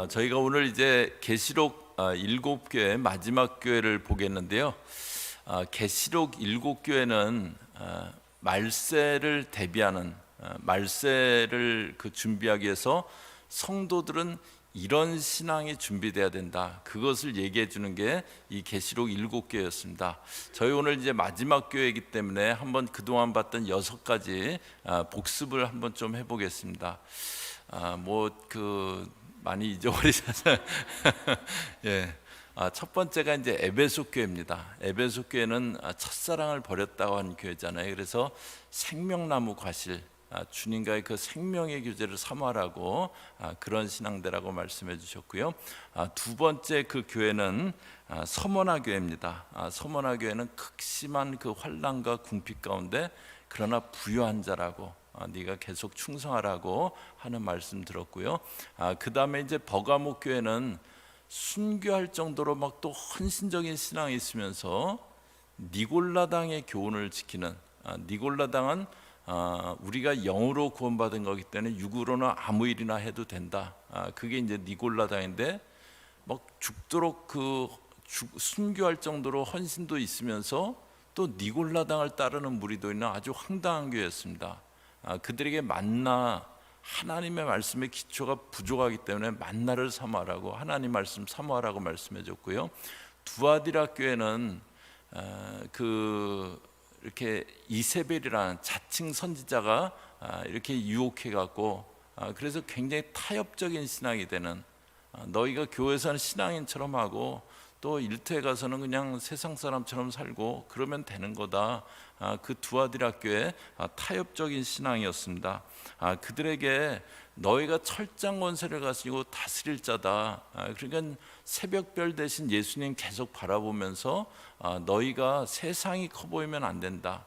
저희가 오늘 이제 계시록 7교회 마지막 교회를 보겠는데요. 계시록 7교회는 말세를 대비하는 말세를 준비하기 위해서 성도들은 이런 신앙이 준비돼야 된다. 그것을 얘기해 주는 게 이 계시록 7교회였습니다. 저희 오늘 이제 마지막 교회이기 때문에 한번 그동안 봤던 6가지 복습을 한번 좀 해보겠습니다. 많이 잊어버리셔서 예. 첫 번째가 이제 에베소 교회입니다. 에베소 교회는 첫사랑을 버렸다고 하는 교회잖아요. 그래서 생명나무 과실, 주님과의 그 생명의 교제를 사모하라고 그런 신앙대라고 말씀해 주셨고요. 두 번째 그 교회는 서머나 교회입니다. 서머나 교회는 극심한 그 환난과 궁핍 가운데 그러나 부유한 자라고 네가 계속 충성하라고 하는 말씀 들었고요. 그 다음에 이제 버가목 교회는 순교할 정도로 막 또 헌신적인 신앙이 있으면서 니골라당의 교훈을 지키는, 니골라당은 우리가 영으로 구원받은 거기 때문에 육으로는 아무 일이나 해도 된다. 그게 이제 니골라당인데 막 죽도록 순교할 정도로 헌신도 있으면서 또 니골라당을 따르는 무리도 있는 아주 황당한 교회였습니다. 그들에게 만나, 하나님의 말씀의 기초가 부족하기 때문에 만나를 사모하라고, 하나님 말씀 사모하라고 말씀해 줬고요. 두아디라 교회는 이렇게 이세벨이라는 자칭 선지자가 이렇게 유혹해 갖고 그래서 굉장히 타협적인 신앙이 되는, 너희가 교회에서는 신앙인처럼 하고 또 일터에 가서는 그냥 세상 사람처럼 살고 그러면 되는 거다. 그 두아디라 교회 타협적인 신앙이었습니다. 그들에게 너희가 철장 권세를 가지고 다스릴 자다. 그러니까 새벽별 대신 예수님 계속 바라보면서 너희가 세상이 커 보이면 안 된다.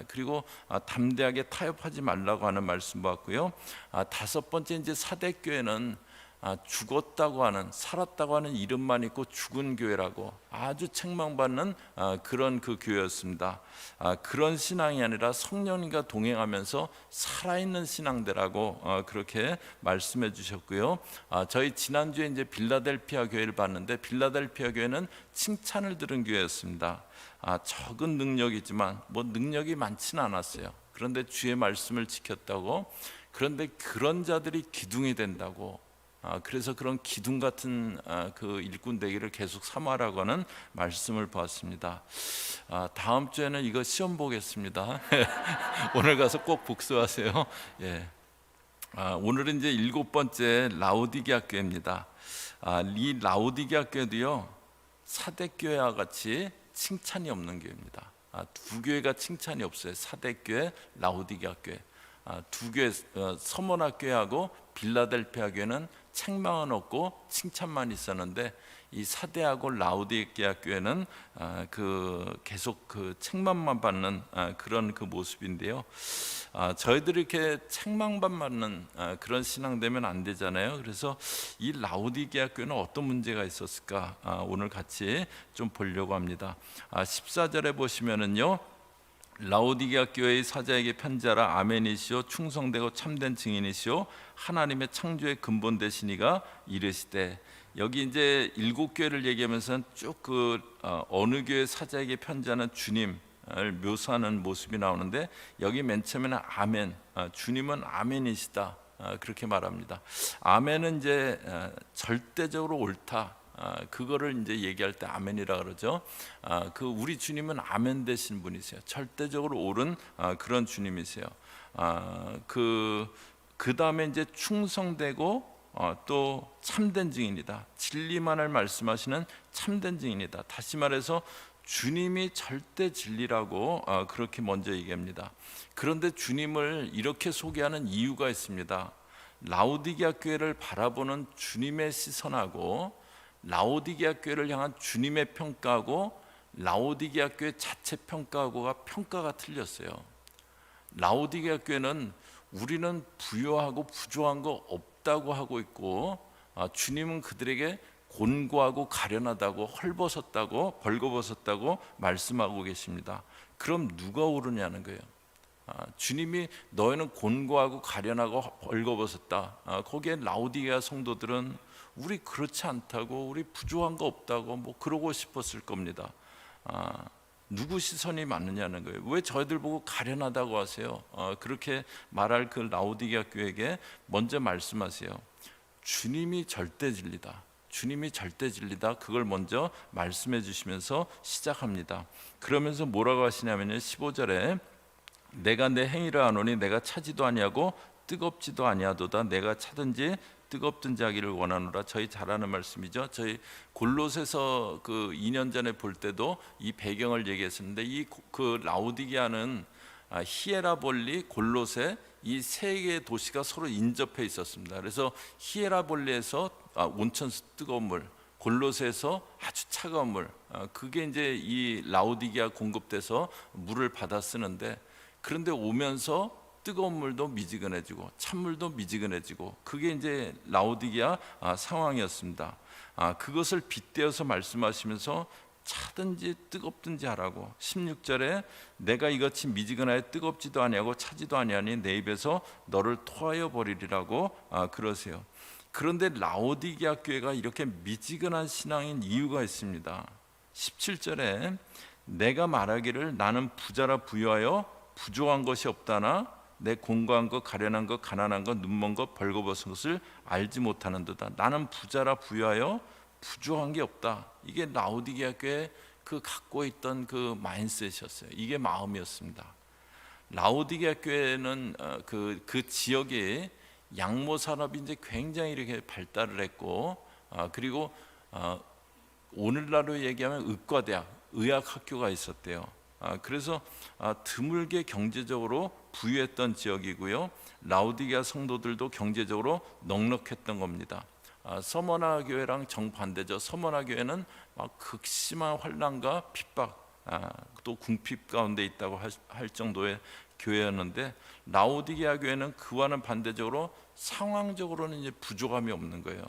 그리고 담대하게 타협하지 말라고 하는 말씀 받고요. 다섯 번째 이제 사대교회는 죽었다고 하는, 살았다고 하는 이름만 있고 죽은 교회라고 아주 책망받는 그런 그 교회였습니다. 그런 신앙이 아니라 성령님과 동행하면서 살아있는 신앙대라고 그렇게 말씀해 주셨고요. 저희 지난주에 이제 빌라델피아 교회를 봤는데 빌라델피아 교회는 칭찬을 들은 교회였습니다. 적은 능력이지만 능력이 많지는 않았어요. 그런데 주의 말씀을 지켰다고. 그런데 그런 자들이 기둥이 된다고. 그래서 그런 기둥 같은 그 일꾼 되기를 계속 사모하라고 하는 말씀을 보았습니다. 다음 주에는 이거 시험 보겠습니다. 오늘 가서 꼭 복수하세요. 예. 오늘은 이제 7번째 라오디게아 교회입니다. 이 라오디게아 교회도요, 사대교회와 같이 칭찬이 없는 교회입니다. 두 교회가 칭찬이 없어요. 사대교회, 라오디게아 교회. 두 교회, 서머나 교회하고 빌라델피아 교회는 책망은 없고 칭찬만 있었는데 이 사대하고 라오디게아 교회는 계속 책망만 받는 그런 모습인데요. 저희들이 이렇게 책망만 받는 그런 신앙 되면 안 되잖아요. 그래서 이 라오디게아 교회는 어떤 문제가 있었을까 오늘 같이 좀 보려고 합니다. 14절에 보시면은요, 라오디게아 교회의 사자에게 편지하라. 아멘이시오 충성되고 참된 증인이시오 하나님의 창조의 근본 되시니가 이르시되. 여기 이제 7교회를 얘기하면서 쭉 어느 교회 사자에게 편지하는 주님을 묘사하는 모습이 나오는데 여기 맨 처음에는 아멘, 주님은 아멘이시다 그렇게 말합니다. 아멘은 이제 절대적으로 옳다, 그거를 이제 얘기할 때 아멘이라 그러죠. 우리 주님은 아멘 되신 분이세요. 절대적으로 옳은 그런 주님이세요. 그 다음에 이제 충성되고 또 참된 증인이다. 진리만을 말씀하시는 참된 증인이다. 다시 말해서 주님이 절대 진리라고 그렇게 먼저 얘기합니다. 그런데 주님을 이렇게 소개하는 이유가 있습니다. 라오디게아 교회를 바라보는 주님의 시선하고 라오디게아 교회를 향한 주님의 평가하고 라오디게아 교회 자체 평가하고가 평가가 틀렸어요. 라오디게아 교회는 우리는 부요하고 부족한 거 없다고 하고 있고 주님은 그들에게 곤고하고 가련하다고 헐벗었다고 벌거벗었다고 말씀하고 계십니다. 그럼 누가 옳으냐는 거예요. 주님이 너희는 곤고하고 가련하고 벌거벗었다. 거기에 라오디게아 성도들은 우리 그렇지 않다고, 우리 부족한 거 없다고 뭐 그러고 싶었을 겁니다. 누구 시선이 맞느냐는 거예요. 왜 저희들 보고 가련하다고 하세요? 그렇게 말할 그 라오디게아 교회에게 먼저 말씀하세요. 주님이 절대 진리다. 주님이 절대 진리다. 그걸 먼저 말씀해 주시면서 시작합니다. 그러면서 뭐라고 하시냐면요, 15절에 내가 내 행위를 아노니 내가 차지도 아니하고 뜨겁지도 아니하도다. 내가 차든지 뜨겁든지 하기를 원하노라. 저희 잘 아는 말씀이죠. 저희 골로새서 그 2년 전에 볼 때도 이 배경을 얘기했었는데, 이 그 라오디게아는 히에라볼리, 골로새 이 세 개의 도시가 서로 인접해 있었습니다. 그래서 히에라볼리에서 온천 뜨거운 물, 골로새에서 아주 차가운 물, 그게 이제 이 라오디게아 공급돼서 물을 받아 쓰는데, 그런데 오면서 뜨거운 물도 미지근해지고 찬물도 미지근해지고, 그게 이제 라오디게아 상황이었습니다. 그것을 빗대어서 말씀하시면서 차든지 뜨겁든지 하라고. 16절에 내가 이같이 미지근하여 뜨겁지도 아니하고 차지도 아니하니 내 입에서 너를 토하여 버리리라고 그러세요. 그런데 라오디게아 교회가 이렇게 미지근한 신앙인 이유가 있습니다. 17절에 내가 말하기를 나는 부자라 부유하여 부족한 것이 없다나 내 공고한 것, 가련한 것, 가난한 것, 눈먼 것, 벌거벗은 것을 알지 못하는도다. 나는 부자라 부유하여 부족한 게 없다. 이게 라오디게아 교회 그 갖고 있던 그 마인드셋이었어요. 이게 마음이었습니다. 라오디게아 교회는 그 지역에 양모 산업이 이제 굉장히 이렇게 발달을 했고, 그리고 오늘날로 얘기하면 의과대학, 의학학교가 있었대요. 그래서 드물게 경제적으로 부유했던 지역이고요. 라오디게아 성도들도 경제적으로 넉넉했던 겁니다. 서머나 교회랑 정반대죠. 서머나 교회는 극심한 환난과 핍박, 또 궁핍 가운데 있다고 할 정도의 교회였는데, 라오디게아 교회는 그와는 반대적으로 상황적으로는 이제 부족함이 없는 거예요.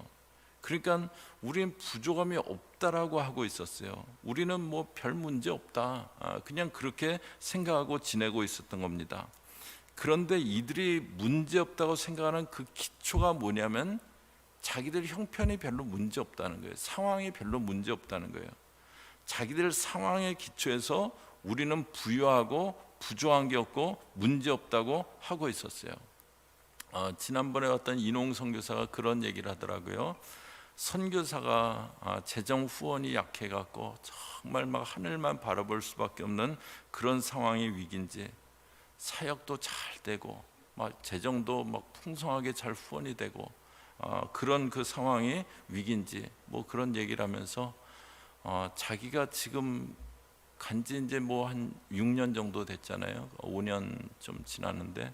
그러니까 우리는 부족함이 없다라고 하고 있었어요. 우리는 뭐 별 문제 없다, 그냥 그렇게 생각하고 지내고 있었던 겁니다. 그런데 이들이 문제 없다고 생각하는 그 기초가 뭐냐면, 자기들 형편이 별로 문제 없다는 거예요. 상황이 별로 문제 없다는 거예요. 자기들 상황의 기초에서 우리는 부유하고 부족한 게 없고 문제 없다고 하고 있었어요. 지난번에 왔던 이농 선교사가 그런 얘기를 하더라고요. 선교사가 재정 후원이 약해갖고 정말 막 하늘만 바라볼 수밖에 없는 그런 상황이 위기인지, 사역도 잘 되고 막 재정도 막 풍성하게 잘 후원이 되고 그런 그 상황이 위기인지 뭐 그런 얘기를 하면서 자기가 지금 간지 이제 뭐 한 6년 정도 됐잖아요. 5년 좀 지났는데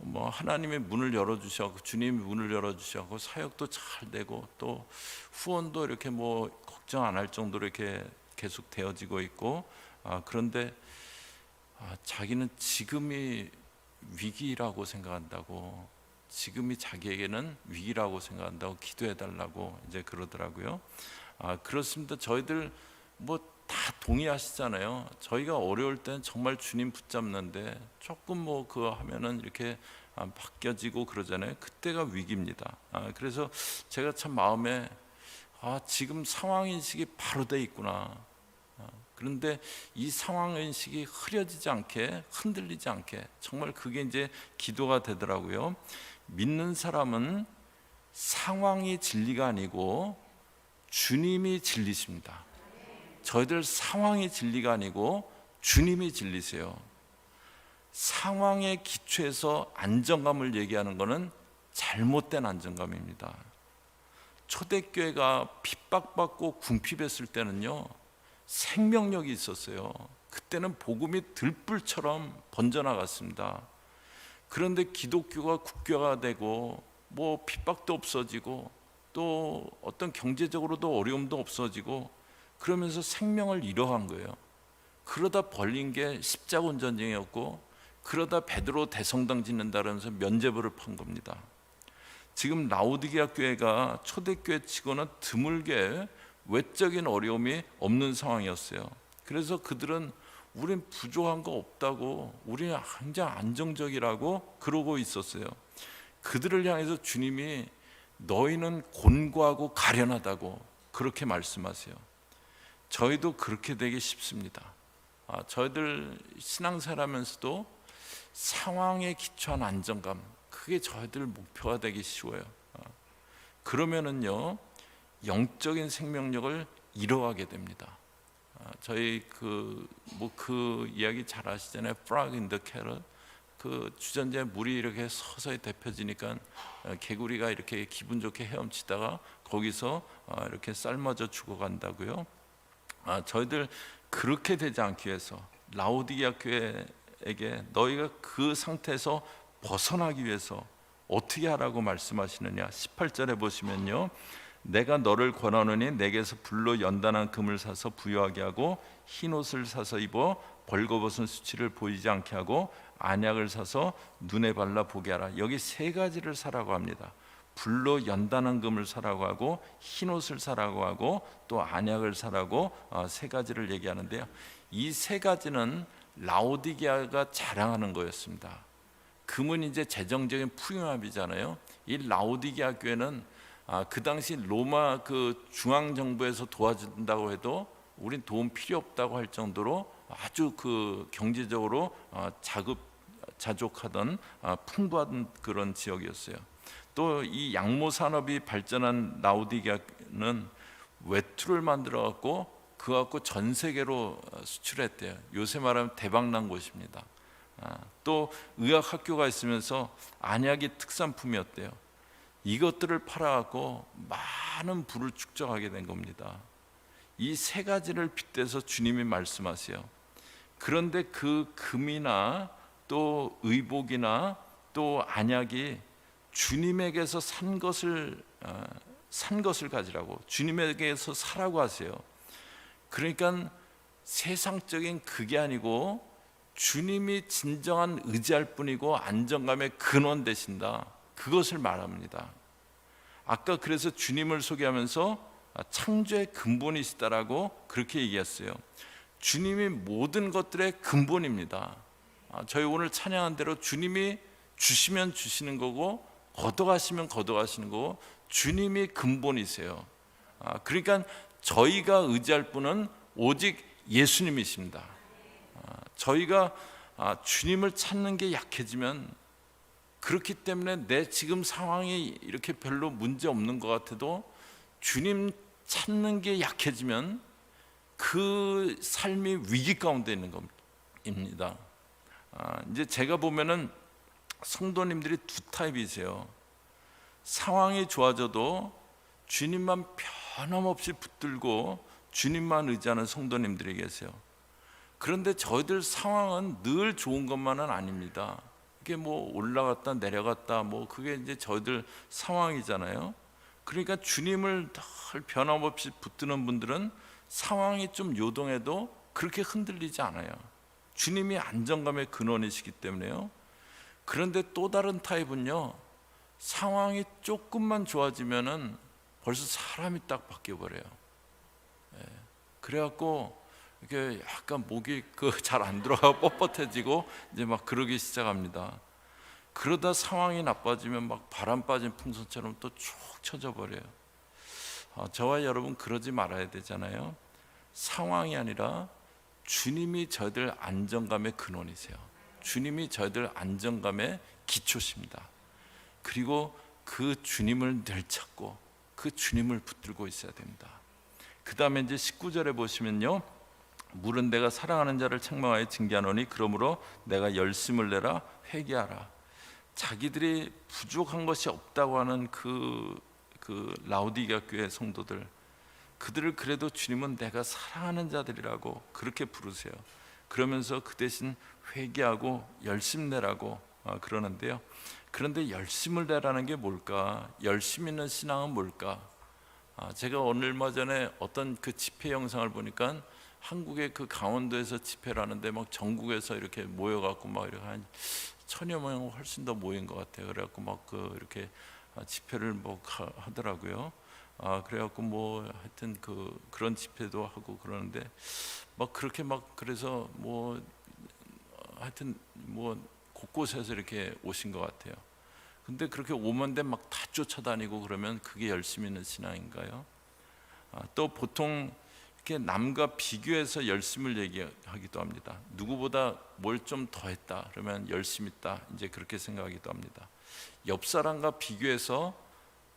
뭐 하나님의 문을 열어주셔서, 주님이 문을 열어주셔서 사역도 잘 되고 또 후원도 이렇게 뭐 걱정 안 할 정도로 이렇게 계속 되어지고 있고, 그런데 자기는 지금이 위기라고 생각한다고, 지금이 자기에게는 위기라고 생각한다고 기도해 달라고 이제 그러더라고요. 그렇습니다. 저희들 뭐 다 동의하시잖아요. 저희가 어려울 때는 정말 주님 붙잡는데 조금 뭐 그거 하면은 이렇게 바뀌어지고 그러잖아요. 그때가 위기입니다. 그래서 제가 참 마음에 지금 상황인식이 바로 돼 있구나. 그런데 이 상황인식이 흐려지지 않게, 흔들리지 않게, 정말 그게 이제 기도가 되더라고요. 믿는 사람은 상황이 진리가 아니고 주님이 진리십니다. 저희들 상황이 진리가 아니고 주님이 진리세요. 상황의 기초에서 안정감을 얘기하는 것은 잘못된 안정감입니다. 초대교회가 핍박받고 궁핍했을 때는요, 생명력이 있었어요. 그때는 복음이 들불처럼 번져나갔습니다. 그런데 기독교가 국교화되고 뭐 핍박도 없어지고 또 어떤 경제적으로도 어려움도 없어지고 그러면서 생명을 잃어간 거예요. 그러다 벌린 게 십자군 전쟁이었고, 그러다 베드로 대성당 짓는다면서 면죄부를 판 겁니다. 지금 라오디게아 교회가 초대교회 치고는 드물게 외적인 어려움이 없는 상황이었어요. 그래서 그들은 우린 부족한 거 없다고, 우리는 굉장히 안정적이라고 그러고 있었어요. 그들을 향해서 주님이 너희는 곤고하고 가련하다고 그렇게 말씀하세요. 저희도 그렇게 되기 쉽습니다. 저희들 신앙생활하면서도 상황에 기초한 안정감, 그게 저희들 목표가 되기 쉬워요. 그러면은요 영적인 생명력을 잃어가게 됩니다. 저희 그 이야기 잘 아시잖아요. Frog in the Kettle. 그 주전자에 물이 이렇게 서서히 데펴지니까 개구리가 이렇게 기분 좋게 헤엄치다가 거기서 이렇게 삶아져 죽어간다고요. 저희들 그렇게 되지 않기 위해서 라오디게아 교회에게 너희가 그 상태에서 벗어나기 위해서 어떻게 하라고 말씀하시느냐. 18절에 보시면요, 내가 너를 권하노니 내게서 불로 연단한 금을 사서 부유하게 하고 흰 옷을 사서 입어 벌거벗은 수치를 보이지 않게 하고 안약을 사서 눈에 발라 보게 하라. 여기 세 가지를 사라고 합니다. 불로 연단한 금을 사라고 하고 흰 옷을 사라고 하고 또 안약을 사라고 세 가지를 얘기하는데요, 이 세 가지는 라오디게아가 자랑하는 거였습니다. 금은 이제 재정적인 풍요합이잖아요. 이 라오디게아 교회는 그 당시 로마 그 중앙 정부에서 도와준다고 해도 우린 도움 필요 없다고 할 정도로 아주 그 경제적으로 자족하던 풍부한 그런 지역이었어요. 또 이 양모 산업이 발전한 라오디게아는 외투를 만들어 갖고 그 갖고 전 세계로 수출했대요. 요새 말하면 대박난 곳입니다. 또 의학 학교가 있으면서 안약이 특산품이었대요. 이것들을 팔아갖고 많은 부를 축적하게 된 겁니다. 이 세 가지를 빗대서 주님이 말씀하세요. 그런데 그 금이나 또 의복이나 또 안약이 주님에게서 산 것을 가지라고, 주님에게서 사라고 하세요. 그러니까 세상적인 그게 아니고 주님이 진정한 의지할 뿐이고 안정감의 근원 되신다, 그것을 말합니다. 아까 그래서 주님을 소개하면서 창조의 근본이시다라고 그렇게 얘기했어요. 주님이 모든 것들의 근본입니다. 저희 오늘 찬양한 대로 주님이 주시면 주시는 거고 걷어가시면 걷어가시는 거고 주님이 근본이세요. 그러니까 저희가 의지할 분은 오직 예수님이십니다. 저희가 주님을 찾는 게 약해지면, 그렇기 때문에 내 지금 상황이 이렇게 별로 문제 없는 것 같아도 주님 찾는 게 약해지면 그 삶이 위기 가운데 있는 겁니다. 이제 제가 보면은 성도님들이 두 타입이세요. 상황이 좋아져도 주님만 변함없이 붙들고 주님만 의지하는 성도님들이 계세요. 그런데 저희들 상황은 늘 좋은 것만은 아닙니다. 이게 뭐 올라갔다 내려갔다 뭐 그게 이제 저희들 상황이잖아요. 그러니까 주님을 늘 변함없이 붙드는 분들은 상황이 좀 요동해도 그렇게 흔들리지 않아요. 주님이 안정감의 근원이시기 때문에요. 그런데 또 다른 타입은요, 상황이 조금만 좋아지면은 벌써 사람이 딱 바뀌어 버려요. 그래갖고 이게 약간 목이 잘 안 들어가고 뻣뻣해지고 이제 막 그러기 시작합니다. 그러다 상황이 나빠지면 막 바람 빠진 풍선처럼 또 쭉 쳐져 버려요. 저와 여러분 그러지 말아야 되잖아요. 상황이 아니라 주님이 저희들 안정감의 근원이세요. 주님이 저희들 안정감의 기초십니다. 그리고 그 주님을 늘 찾고 그 주님을 붙들고 있어야 됩니다. 그 다음에 이제 19절에 보시면요, 물은 내가 사랑하는 자를 책망하여 징계하노니 그러므로 내가 열심을 내라 회개하라. 자기들이 부족한 것이 없다고 하는 그 라오디게아 교회 성도들, 그들을 그래도 주님은 내가 사랑하는 자들이라고 그렇게 부르세요. 그러면서 그 대신 회개하고 열심 내라고 그러는데요. 그런데 열심을 내라는 게 뭘까? 열심 있는 신앙은 뭘까? 제가 얼마 전에 어떤 그 집회 영상을 보니까 한국의 그 강원도에서 집회를 하는데 막 전국에서 이렇게 모여갖고 막 이렇게 한 1000여 명 훨씬 더 모인 것 같아요. 그래갖고 막 이렇게 집회를 뭐 하더라고요. 그래갖고 뭐 하여튼 그런 집회도 하고 그러는데 막 그렇게 막 그래서 뭐 하여튼 뭐 곳곳에서 이렇게 오신 것 같아요. 근데 그렇게 오면데 막 다 쫓아다니고 그러면 그게 열심 있는 신앙인가요? 또 보통 이렇게 남과 비교해서 열심을 얘기하기도 합니다. 누구보다 뭘 좀 더 했다 그러면 열심 있다, 이제 그렇게 생각하기도 합니다. 옆 사람과 비교해서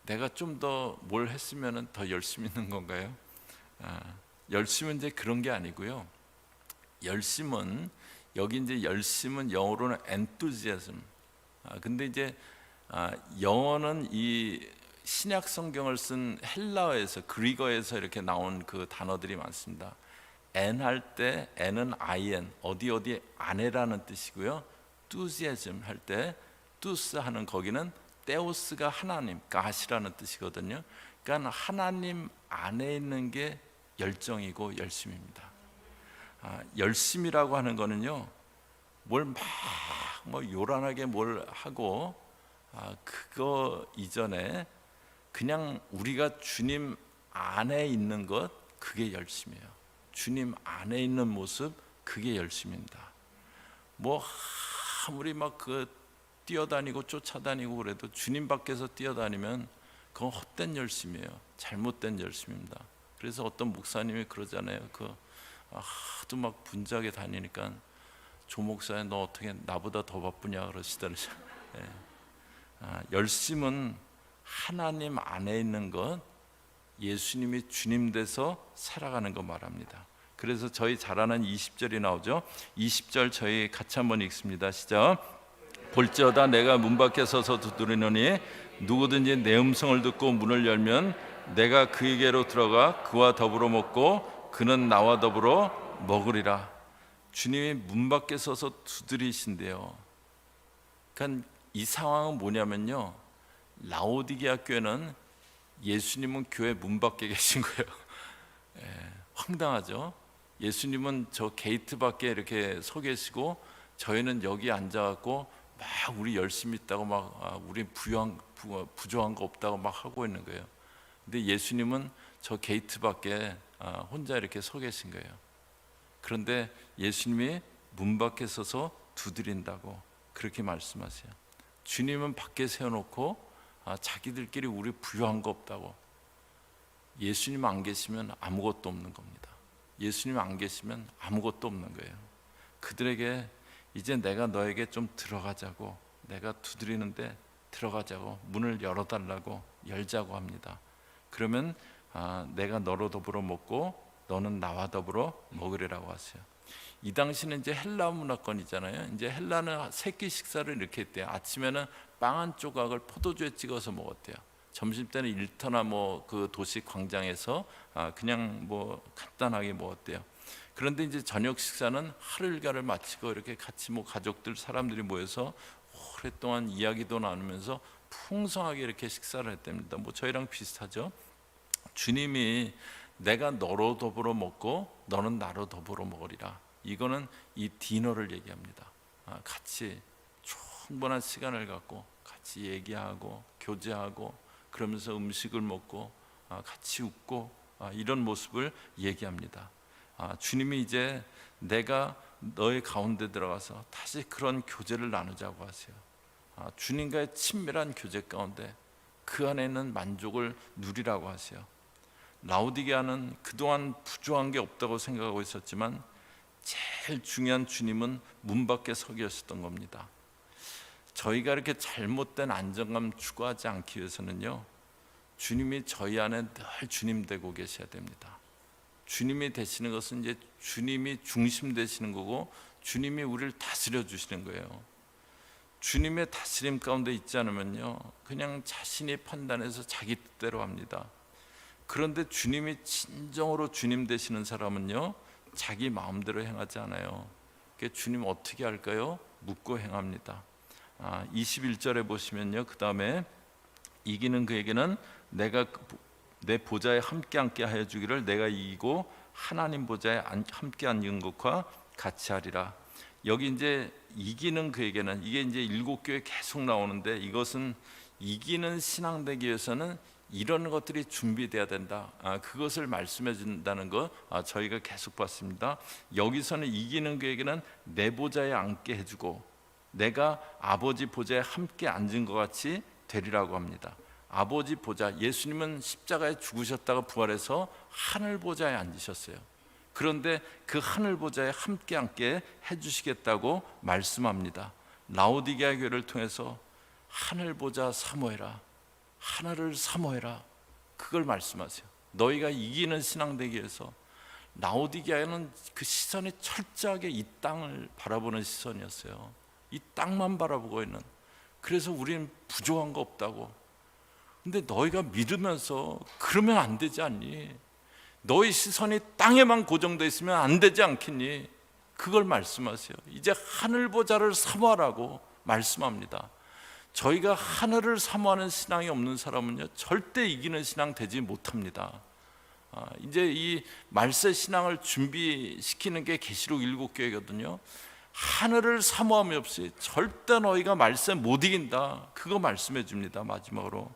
내가 좀 더 뭘 했으면 더 열심히 있는 건가요? 열심은 이제 그런 게 아니고요. 열심은, 여기 이제 열심은 영어로는 enthusiasm. 근데 이제 영어는 이 신약 성경을 쓴 헬라어에서, 그리거에서 이렇게 나온 그 단어들이 많습니다. N 할 때 N은 IN, 어디 안에라는 뜻이고요. enthusiasm 할 때 투스 하는 거기는 테오스가 하나님, 가시라는 뜻이거든요. 그러니까 하나님 안에 있는 게 열정이고 열심입니다. 열심이라고 하는 거는요, 뭘 막 뭐 요란하게 뭘 하고 그거 이전에 그냥 우리가 주님 안에 있는 것, 그게 열심이에요. 주님 안에 있는 모습, 그게 열심입니다. 뭐 아무리 막 뛰어다니고 쫓아다니고 그래도 주님 밖에서 뛰어다니면 그건 헛된 열심이에요. 잘못된 열심입니다. 그래서 어떤 목사님이 그러잖아요. 하도 막 분주하게 다니니까 조 목사야, 너 어떻게 나보다 더 바쁘냐 그러시더라고요. 열심은 하나님 안에 있는 것, 예수님이 주님 돼서 살아가는 거 말합니다. 그래서 저희 잘 아는 20절이 나오죠. 20절 저희 같이 한번 읽습니다. 시작. 볼지어다 내가 문 밖에 서서 두드리노니 누구든지 내 음성을 듣고 문을 열면 내가 그에게로 들어가 그와 더불어 먹고 그는 나와 더불어 먹으리라. 주님이 문 밖에 서서 두드리신대요. 그러니까 이 상황은 뭐냐면요, 라오디게아 교회는 예수님은 교회 문 밖에 계신 거예요. 황당하죠. 예수님은 저 게이트 밖에 이렇게 서 계시고 저희는 여기 앉아갖고 막 우리 열심히 있다고 막 우리 부족한 거 없다고 막 하고 있는 거예요. 근데 예수님은 저 게이트 밖에 혼자 이렇게 서 계신 거예요. 그런데 예수님이 문 밖에 서서 두드린다고 그렇게 말씀하세요. 주님은 밖에 세워놓고 자기들끼리 우리 부유한 거 없다고. 예수님 안 계시면 아무것도 없는 겁니다. 예수님 안 계시면 아무것도 없는 거예요. 그들에게 이제 내가 너에게 좀 들어가자고, 내가 두드리는데 들어가자고, 문을 열어달라고, 열자고 합니다. 그러면 내가 너로 더불어 먹고 너는 나와 더불어 먹으리라고 하세요. 이 당시는 이제 헬라 문화권이잖아요. 이제 헬라는 세끼 식사를 이렇게 했대요. 아침에는 빵 한 조각을 포도주에 찍어서 먹었대요. 점심 때는 일터나 뭐 그 도시 광장에서 그냥 뭐 간단하게 먹었대요. 그런데 이제 저녁 식사는 하루 일과를 마치고 이렇게 같이 뭐 가족들 사람들이 모여서 오랫동안 이야기도 나누면서 풍성하게 이렇게 식사를 했답니다. 뭐 저희랑 비슷하죠. 주님이 내가 너로 더불어 먹고 너는 나로 더불어 먹으리라. 이거는 이 디너를 얘기합니다. 같이 충분한 시간을 갖고 같이 얘기하고 교제하고 그러면서 음식을 먹고 같이 웃고 이런 모습을 얘기합니다. 주님이 이제 내가 너의 가운데 들어가서 다시 그런 교제를 나누자고 하세요. 주님과의 친밀한 교제 가운데 그 안에 있는 만족을 누리라고 하세요. 라오디게아는 그동안 부족한 게 없다고 생각하고 있었지만 제일 중요한 주님은 문 밖에 서 계셨던 겁니다. 저희가 이렇게 잘못된 안정감 추구하지 않기 위해서는요, 주님이 저희 안에 늘 주님 되고 계셔야 됩니다. 주님이 되시는 것은 이제 주님이 중심 되시는 거고 주님이 우리를 다스려 주시는 거예요. 주님의 다스림 가운데 있지 않으면요, 그냥 자신이 판단해서 자기 뜻대로 합니다. 그런데 주님이 진정으로 주님 되시는 사람은요, 자기 마음대로 행하지 않아요. 주님 어떻게 할까요? 묻고 행합니다. 21절에 보시면요, 그 다음에 이기는 그에게는 내가 내 보좌에 함께 앉게 하여 주기를 내가 이기고 하나님 보좌에 함께 앉은 것과 같이 하리라. 여기 이제 이기는 그에게는, 이게 이제 일곱 교회 계속 나오는데, 이것은 이기는 신앙 되기 위해서는 이런 것들이 준비돼야 된다. 그것을 말씀해 준다는 거 저희가 계속 봤습니다. 여기서는 이기는 그에게는 내 보좌에 앉게 해주고 내가 아버지 보좌에 함께 앉은 것 같이 되리라고 합니다. 아버지 보좌, 예수님은 십자가에 죽으셨다가 부활해서 하늘 보좌에 앉으셨어요. 그런데 그 하늘 보좌에 함께 앉게 해주시겠다고 말씀합니다. 라오디게아 교회를 통해서 하늘 보좌 사모해라, 하늘을 사모해라, 그걸 말씀하세요. 너희가 이기는 신앙 되기 위해서. 라오디게아는 그 시선이 철저하게 이 땅을 바라보는 시선이었어요. 이 땅만 바라보고 있는. 그래서 우리는 부족한 거 없다고. 근데 너희가 믿으면서 그러면 안 되지 않니? 너희 시선이 땅에만 고정되어 있으면 안 되지 않겠니? 그걸 말씀하세요. 이제 하늘 보좌를 사모하라고 말씀합니다. 저희가 하늘을 사모하는 신앙이 없는 사람은요, 절대 이기는 신앙 되지 못합니다. 이제 이 말세 신앙을 준비시키는 게 계시록 7교회거든요. 하늘을 사모함이 없이 절대 너희가 말세 못 이긴다, 그거 말씀해 줍니다. 마지막으로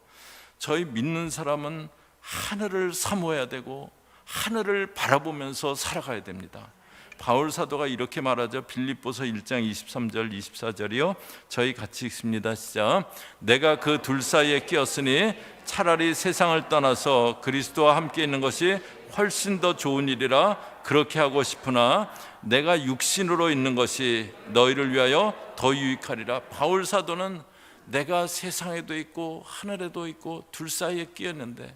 저희 믿는 사람은 하늘을 사모해야 되고 하늘을 바라보면서 살아가야 됩니다. 바울 사도가 이렇게 말하죠. 빌립보서 1장 23절 24절이요. 저희 같이 읽습니다. 시작. 내가 그 둘 사이에 끼었으니 차라리 세상을 떠나서 그리스도와 함께 있는 것이 훨씬 더 좋은 일이라 그렇게 하고 싶으나 내가 육신으로 있는 것이 너희를 위하여 더 유익하리라. 바울 사도는 내가 세상에도 있고 하늘에도 있고 둘 사이에 끼었는데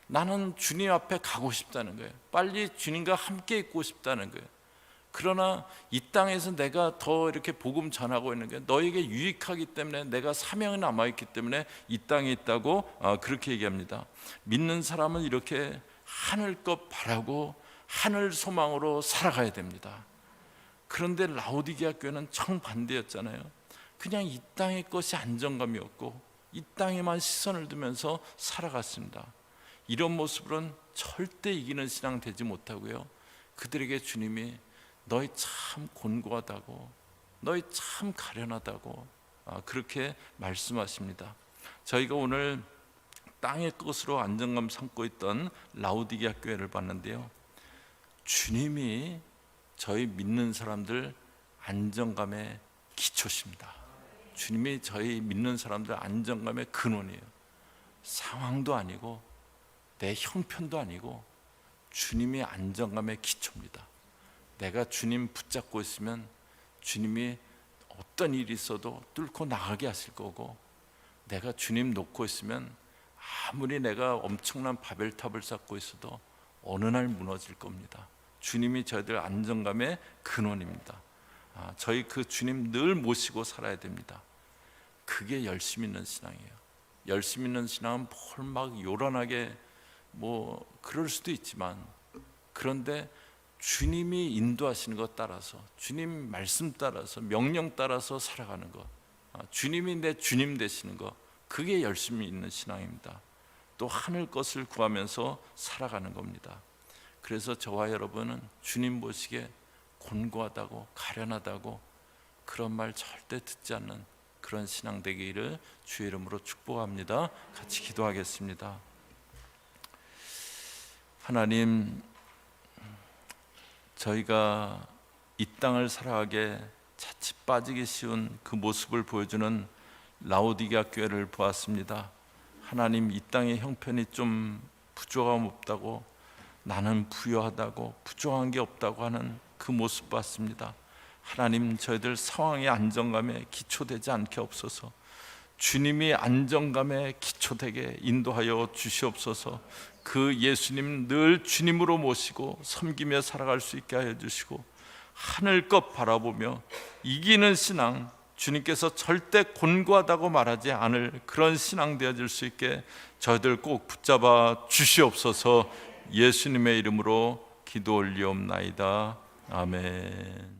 나는 주님 앞에 가고 싶다는 거예요. 빨리 주님과 함께 있고 싶다는 거예요. 그러나 이 땅에서 내가 더 이렇게 복음 전하고 있는 게 너에게 유익하기 때문에, 내가 사명이 남아있기 때문에 이 땅에 있다고 그렇게 얘기합니다. 믿는 사람은 이렇게 하늘 것 바라고 하늘 소망으로 살아가야 됩니다. 그런데 라오디게아 교회는 정반대였잖아요. 그냥 이 땅의 것이 안정감이었고 이 땅에만 시선을 두면서 살아갔습니다. 이런 모습으로는 절대 이기는 신앙 되지 못하고요, 그들에게 주님이 너희 참 곤고하다고, 너희 참 가련하다고 그렇게 말씀하십니다. 저희가 오늘 땅의 것으로 안정감 삼고 있던 라오디게아 교회를 봤는데요, 주님이 저희 믿는 사람들 안정감의 기초십니다. 주님이 저희 믿는 사람들 안정감의 근원이에요. 상황도 아니고 내 형편도 아니고 주님이 안정감의 기초입니다. 내가 주님 붙잡고 있으면 주님이 어떤 일이 있어도 뚫고 나가게 하실 거고, 내가 주님 놓고 있으면 아무리 내가 엄청난 바벨탑을 쌓고 있어도 어느 날 무너질 겁니다. 주님이 저희들 안정감의 근원입니다. 저희 그 주님 늘 모시고 살아야 됩니다. 그게 열심 있는 신앙이에요. 열심 있는 신앙은 뭘 막 요란하게 뭐 그럴 수도 있지만, 그런데 주님이 인도하시는 것 따라서, 주님 말씀 따라서, 명령 따라서 살아가는 것, 주님이 내 주님 되시는 것, 그게 열심히 있는 신앙입니다. 또 하늘 것을 구하면서 살아가는 겁니다. 그래서 저와 여러분은 주님 보시기에 곤고하다고 가련하다고 그런 말 절대 듣지 않는 그런 신앙 되기를 주의 이름으로 축복합니다. 같이 기도하겠습니다. 하나님, 저희가 이 땅을 살아가게 자칫 빠지기 쉬운 그 모습을 보여주는 라오디게아 교회를 보았습니다. 하나님, 이 땅의 형편이 좀 부족함 없다고, 나는 부유하다고 부족한 게 없다고 하는 그 모습 봤습니다. 하나님, 저희들 상황의 안정감에 기초되지 않게 없어서 주님이 안정감에 기초되게 인도하여 주시옵소서. 그 예수님 늘 주님으로 모시고 섬기며 살아갈 수 있게 하여 주시고, 하늘 것 바라보며 이기는 신앙, 주님께서 절대 곤고하다고 말하지 않을 그런 신앙 되어질 수 있게 저희들 꼭 붙잡아 주시옵소서. 예수님의 이름으로 기도 올리옵나이다. 아멘.